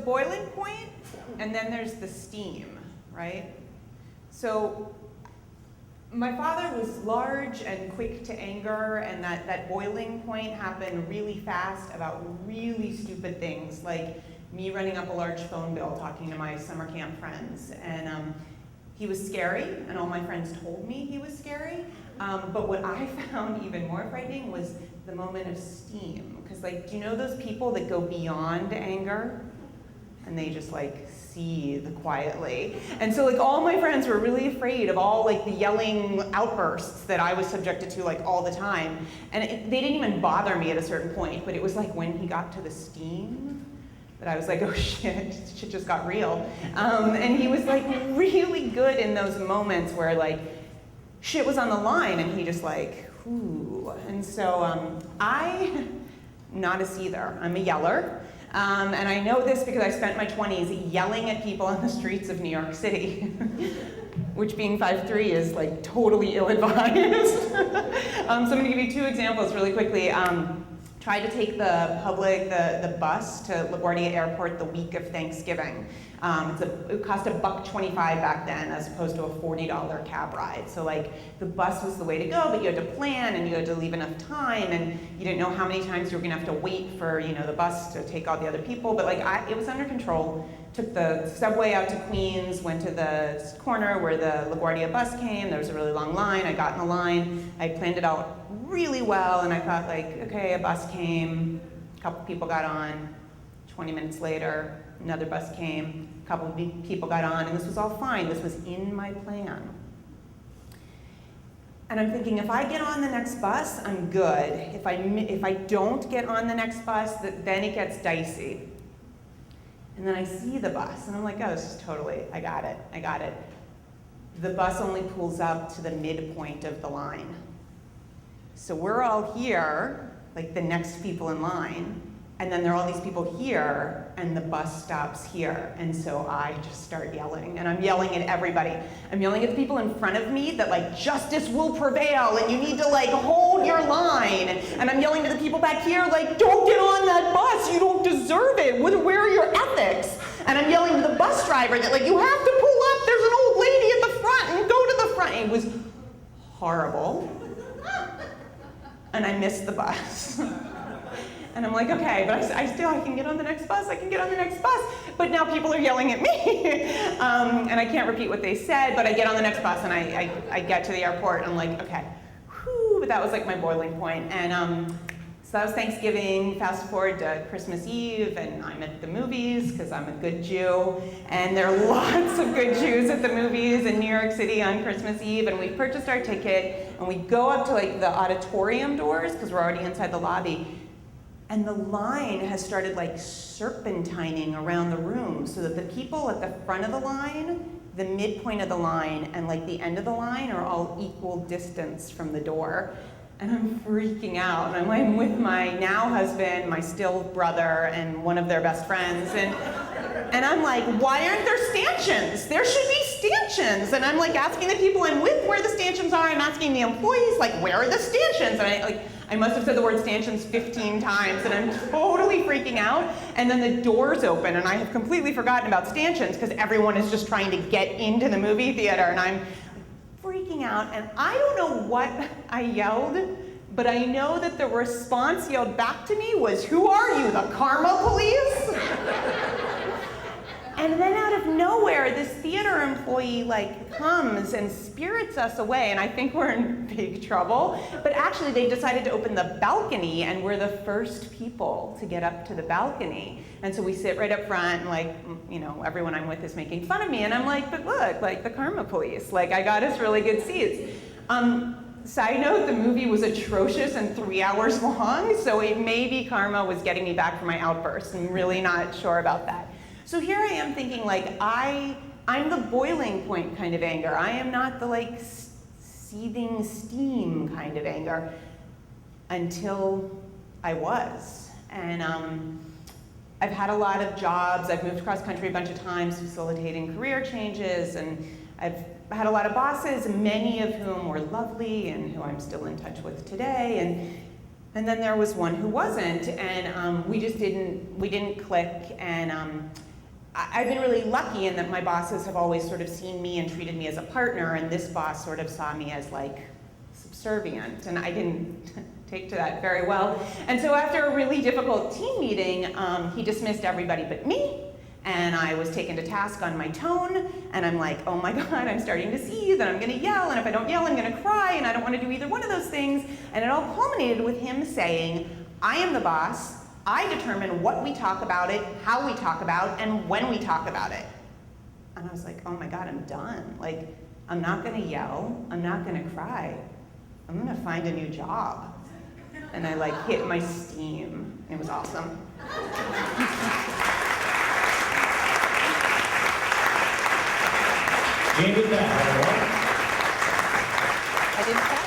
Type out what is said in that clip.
boiling point, and then there's the steam, right? So my father was large and quick to anger, and that boiling point happened really fast about really stupid things, like me running up a large phone bill talking to my summer camp friends. And he was scary, and all my friends told me he was scary. But what I found even more frightening was the moment of steam. Because, like, do you know those people that go beyond anger? And they just, like, seethe quietly. And so, like, all my friends were really afraid of all, like, the yelling outbursts that I was subjected to, like, all the time. And they didn't even bother me at a certain point, but it was like when he got to the steam that I was like, oh shit just got real. And he was, like, really good in those moments where, like, shit was on the line, and he just, like, ooh. And so I'm not a seether, I'm a yeller. And I know this because I spent my 20s yelling at people on the streets of New York City, which, being 5'3", is, like, totally ill-advised. So I'm gonna give you 2 examples really quickly. Tried to take the bus to LaGuardia Airport the week of Thanksgiving. It cost $1.25 back then, as opposed to a $40 cab ride. So, like, the bus was the way to go, but you had to plan, and you had to leave enough time, and you didn't know how many times you were gonna have to wait for, you know, the bus to take all the other people. But, like, it was under control. Took the subway out to Queens, went to the corner where the LaGuardia bus came. There was a really long line. I got in the line. I planned it out really well, and I thought, like, okay, a bus came, a couple people got on. 20 minutes later, another bus came, a couple of people got on, and this was all fine. This was in my plan. And I'm thinking, if I get on the next bus, I'm good. If I don't get on the next bus, then it gets dicey. And then I see the bus, and I'm like, oh, this is totally, I got it. The bus only pulls up to the midpoint of the line. So we're all here, like the next people in line, and then there are all these people here, and the bus stops here. And so I just start yelling, and I'm yelling at everybody. I'm yelling at the people in front of me that, like, justice will prevail, and you need to, like, hold your line. And I'm yelling to the people back here, like, don't get on that bus, you don't deserve it. Where are your ethics? And I'm yelling to the bus driver that, like, you have to pull up, there's an old lady at the front, and go to the front. It was horrible. And I missed the bus. And I'm like, okay, but I can get on the next bus, But now people are yelling at me. And I can't repeat what they said, but I get on the next bus, and I get to the airport, and I'm like, okay, whew, but that was, like, my boiling point. And so that was Thanksgiving. Fast forward to Christmas Eve, and I'm at the movies, because I'm a good Jew. And there are lots of good Jews at the movies in New York City on Christmas Eve, and we purchased our ticket, and we go up to, like, the auditorium doors, because we're already inside the lobby. And the line has started, like, serpentining around the room, so that the people at the front of the line, the midpoint of the line, and, like, the end of the line are all equal distance from the door. And I'm freaking out. And I'm with my now husband, my still brother, and one of their best friends. And I'm like, why aren't there stanchions? There should be stanchions. And I'm, like, asking the people I'm with where the stanchions are. I'm asking the employees, like, where are the stanchions? And I must have said the word stanchions 15 times, and I'm totally freaking out. And then the doors open, and I have completely forgotten about stanchions, because everyone is just trying to get into the movie theater, and I'm freaking out. And I don't know what I yelled, but I know that the response yelled back to me was, who are you, the karma police? And then out of nowhere, this theater employee, like, comes and spirits us away, and I think we're in big trouble. But actually, they decided to open the balcony, and we're the first people to get up to the balcony. And so we sit right up front, and, like, you know, everyone I'm with is making fun of me, and I'm like, but look, like, the karma police, like, I got us really good seats. Side note, the movie was atrocious and 3 hours long, so it maybe karma was getting me back for my outburst. I'm really not sure about that. So here I am thinking, like, I'm the boiling point kind of anger. I am not the, like, seething steam kind of anger, until I was. And I've had a lot of jobs. I've moved across country a bunch of times facilitating career changes, and I've had a lot of bosses, many of whom were lovely and who I'm still in touch with today. And then there was one who wasn't, and we didn't click. And I've been really lucky in that my bosses have always sort of seen me and treated me as a partner, and this boss sort of saw me as like subservient, and I didn't take to that very well. And so after a really difficult team meeting, he dismissed everybody but me, and I was taken to task on my tone, and I'm like, oh my God, I'm starting to seethe, and I'm gonna yell, and if I don't yell, I'm gonna cry, and I don't wanna do either one of those things. And it all culminated with him saying, I am the boss, I determine what we talk about it, how we talk about, and when we talk about it. And I was like, oh my God, I'm done. Like, I'm not gonna yell, I'm not gonna cry, I'm gonna find a new job. And I like hit my steam. It was awesome. David Beth, I didn't